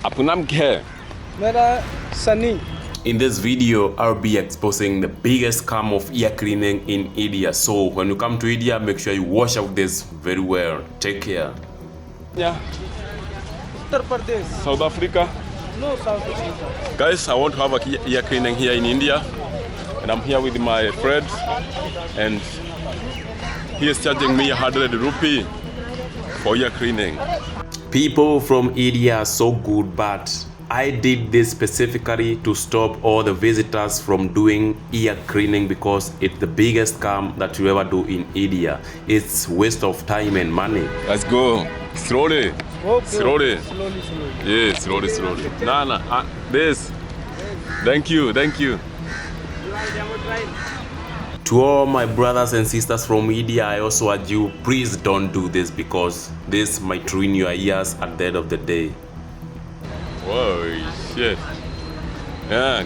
आपका नाम क्या है? मेरा Sunny. In this video, I'll be exposing the biggest scam of ear cleaning in India. So when you come to India, make sure you wash out this very well. Take care. Yeah. Uttar Pradesh. South Africa. No, South Africa. Guys, I want to have a ear cleaning here in India. And I'm here with my friend. And he is charging me 100 rupee for ear cleaning. People from India are so good, but I did this specifically to stop all the visitors from doing ear cleaning because it's the biggest scam that you ever do in India. It's waste of time and money. Let's go. Slowly. Okay. Slowly. Slowly. Yeah, slowly. Nah. This. Thank you. To all my brothers and sisters from India, I also urge you, please don't do this because this might ruin your ears at the end of the day. Whoa, shit. Yeah,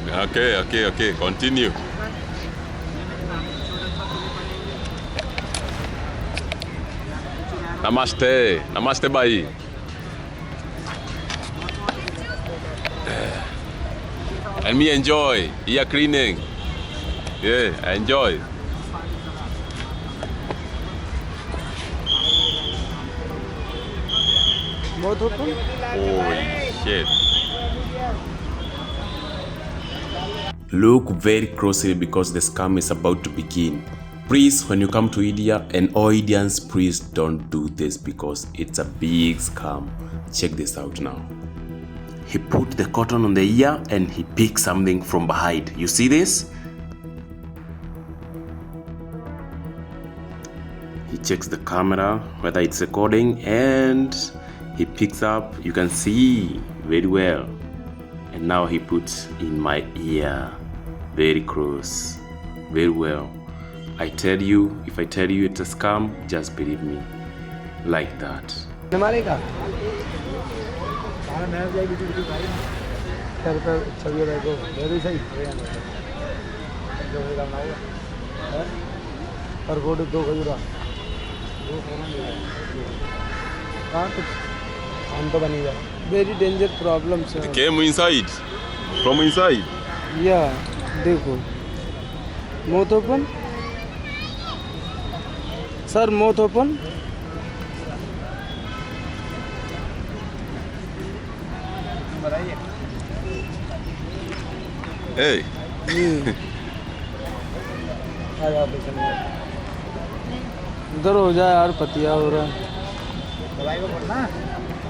okay. Continue. Namaste, bhai. And me enjoy ear cleaning. Yeah, I enjoy. Both open? Holy shit. Look very closely because the scam is about to begin. Please, when you come to India, and all Indians, please don't do this because it's a big scam. Check this out now. He put the cotton on the ear and he picked something from behind. You see this? He checks the camera, whether it's recording, and he picks up, you can see very well. And now he puts in my ear, very close, very well. I tell you, if I tell you it's a scam, just believe me, like that. Very dangerous problem, sir. It came inside, from inside. Yeah, देखो. Mouth open. Sir, mouth open. Hey. इधर हो जाए यार, पतिया हो रहा है.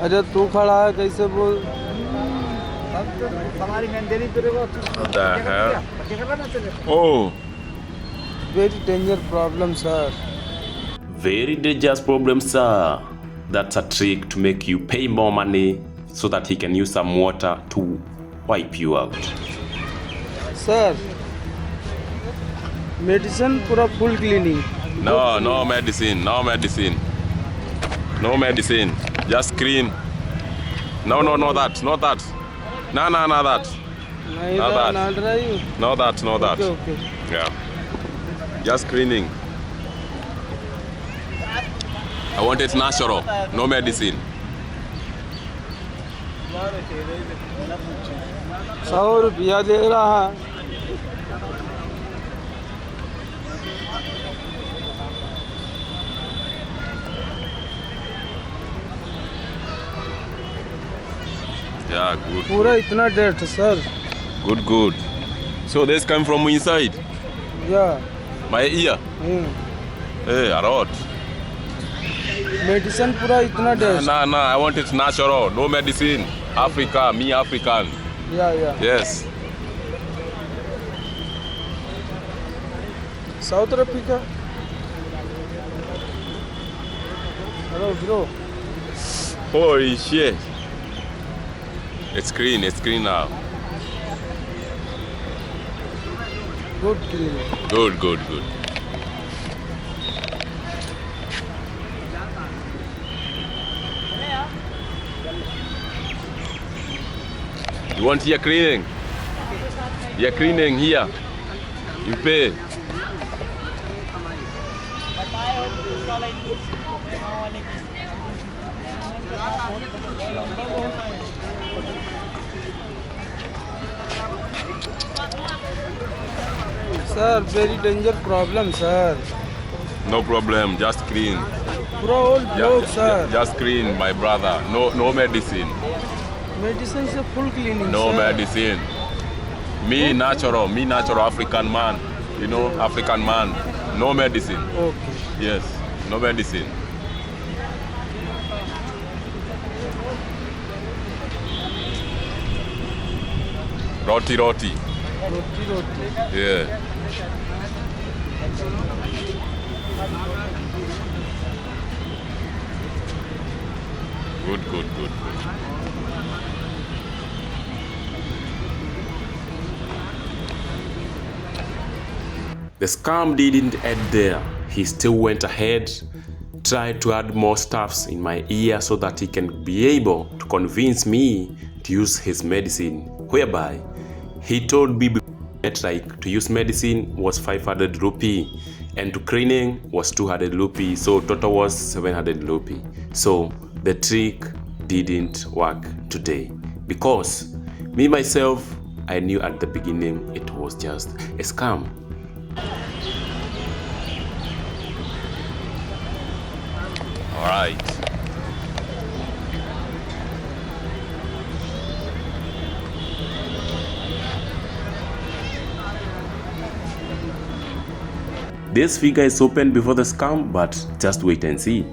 अरे तू खड़ा है कैसे बोल. What the hell? Oh. Very dangerous problem, sir. Very dangerous problem, sir. That's a trick to make you pay more money so that he can use some water to wipe you out. Sir, medicine पूरा full cleaning. No medicine. Just clean. No, not that. No, that. नहीं Not that. डाल रही हूँ. No, that. Okay. Yeah. Just cleaning. I want it natural. No medicine. 100 रुपया दे रहा है. Yeah, good. पूरा इतना date sir. Good. So this come from inside? Yeah. My ear? Hey, a lot. Medicine पूरा इतना date. Nah, I want it natural. No medicine. Africa, me African. Yeah. Yes. South Africa. Hello, bro. Holy shit. It's green now. Good clean. Good. You want ear cleaning? Ear cleaning here. You pay. Sir, very danger problem, sir. No problem, just clean. Pura old bloke, sir. Just clean, my brother. No medicine. Medicine is a full cleaning, No sir. medicine. Me natural African man. You know, African man. No medicine. Okay. Yes, no medicine. Roti. Roti. Yeah. Good. The scam didn't end there. He still went ahead, tried to add more stuffs in my ear so that he can be able to convince me to use his medicine, whereby he told me that like to use medicine was 500 rupee and to cleaning was 200 rupee, so total was 700 rupee. So the trick didn't work today because me myself, I knew at the beginning it was just a scam. All right. This figure is open before the scam, but just wait and see.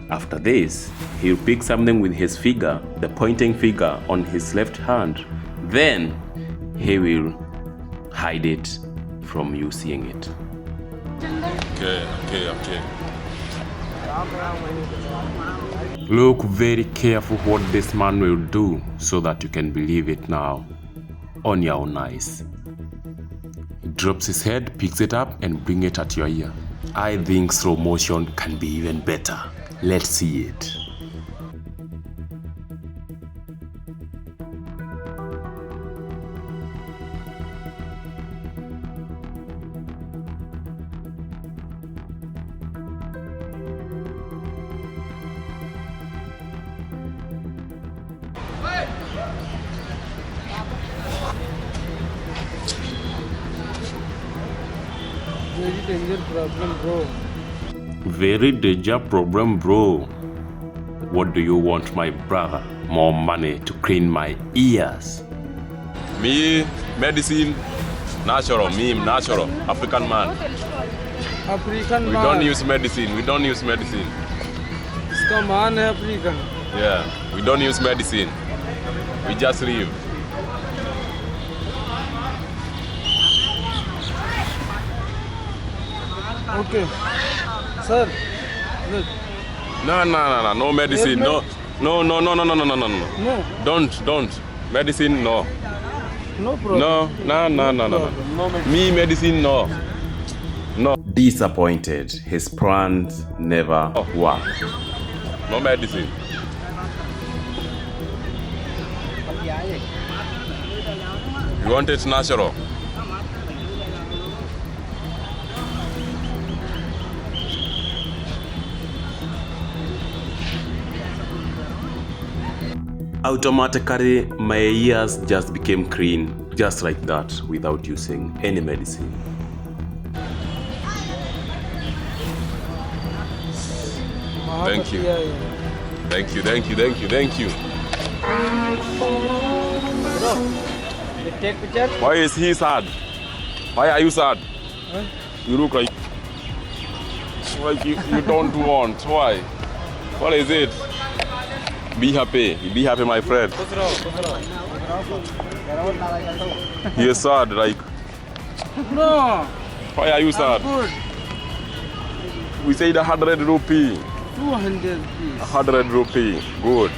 After this, he'll pick something with his finger, the pointing finger on his left hand. Then he will hide it from you seeing it. Okay. Look very careful what this man will do so that you can believe it now on your own eyes. He drops his head, picks it up and brings it at your ear. I think slow motion can be even better. Let's see it. Very danger problem, bro. Very danger problem, bro. What do you want, my brother? More money to clean my ears? Me, medicine, natural. Me, natural. African man. African We man. don't use medicine. We don't use medicine. इसका मान है African. Yeah, we don't use medicine. We just live. Okay. Sir. Look. No medicine. No. No. Don't. Medicine, no. No problem. No. No medicine. Me, medicine, no. No. Disappointed. His plans never worked. No medicine. You want it natural? Automatically, my ears just became clean, just like that, without using any medicine. Thank you. Thank you. Bro, you take picture? Why is he sad? Why are you sad? Huh? You look like you don't want. Why? What is it? Be happy, my friend. He is sad, like. No. Why are you sad? Good. We said 100 rupee. 200 rupees. 100 rupee. Good.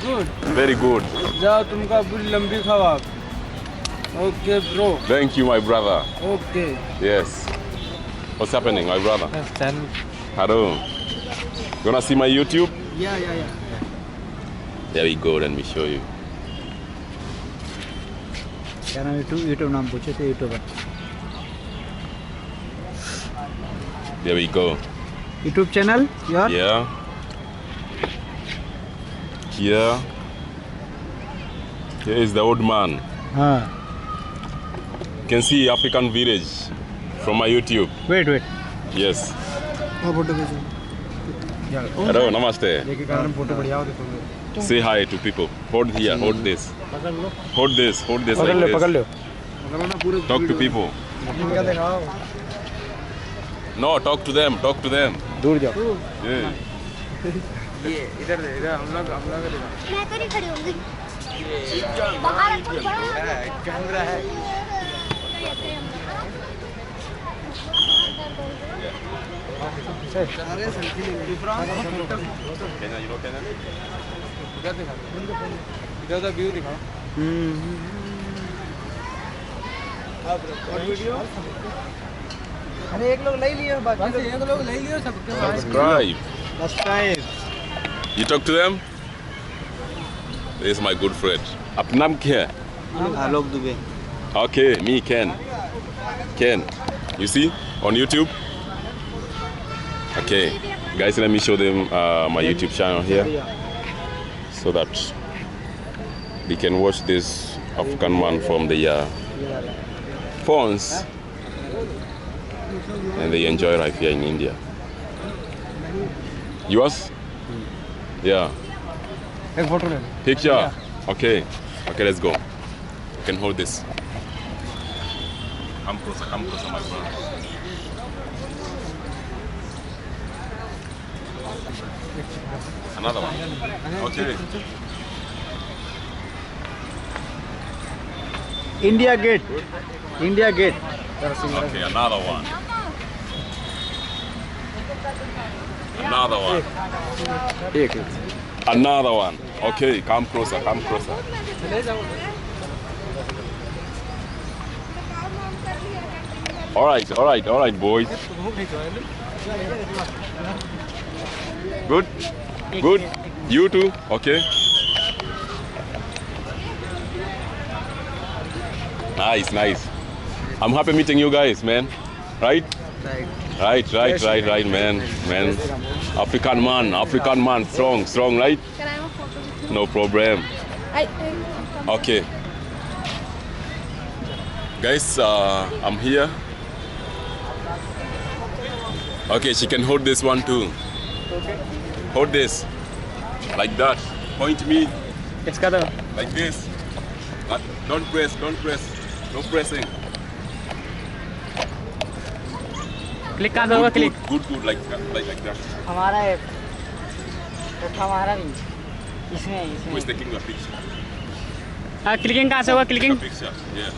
Good. Very good. जाओ तुमका बुरी लंबी खवा. Okay, bro. Thank you, my brother. Okay. Yes. What's happening, my brother? Channel. Hello. You wanna see my YouTube? Yeah. There we go. Let me show you. क्या नाम YouTube नाम पूछे थे YouTube. There we go. YouTube channel? Yeah. Here is the old man. हाँ. can see African village from my YouTube. Wait. Yes. Photo खींचो. Hello, namaste. देखिए कारण photo बढ़िया होते तुम. Say hi to people. Hold here, hold this. Hold this like this. पकड़ लो. Talk to people. इनका दिखाओ. No, talk to them. दूर जाओ. Yeah. ये इधर हम लोग मैं तो नहीं खड़ी होंगी बाहर कैमरा है. Kenya, you know Kenya? इधर दिखा. इधर व्यू दिखाओ. और वीडियो. अरे एक लोग ले लियो बाकी एक लोग ले लियो सबके. Subscribe. You talk to them? This is my good friend. आपका नाम क्या है? Alok Dubey. Okay, me Ken. You see on YouTube? Okay, guys, let me show them my YouTube channel here so that they can watch this African man from the phones and they enjoy life here in India. Yours? Yeah. एक photo ले. Picture? Okay, let's go. You can hold this. Come closer, my brother. Another one. Okay. India Gate. Okay, another one. Another one. Okay, come closer. All right, boys. Good. You too. Okay. Nice. I'm happy meeting you guys, man. Right, man. African man, strong, right? Can I have a photo with you? No problem. Okay. Guys, I'm here. Okay, she can hold this one too. Hold this. Like that. Point me. इसका तो. Like this. But don't press. No pressing. Click कर दो. Click. Good. Like that. हमारा है हमारा नहीं इसमें Who is taking a picture? Clicking कहाँ से होगा क्लिकिंग Picture. Yeah.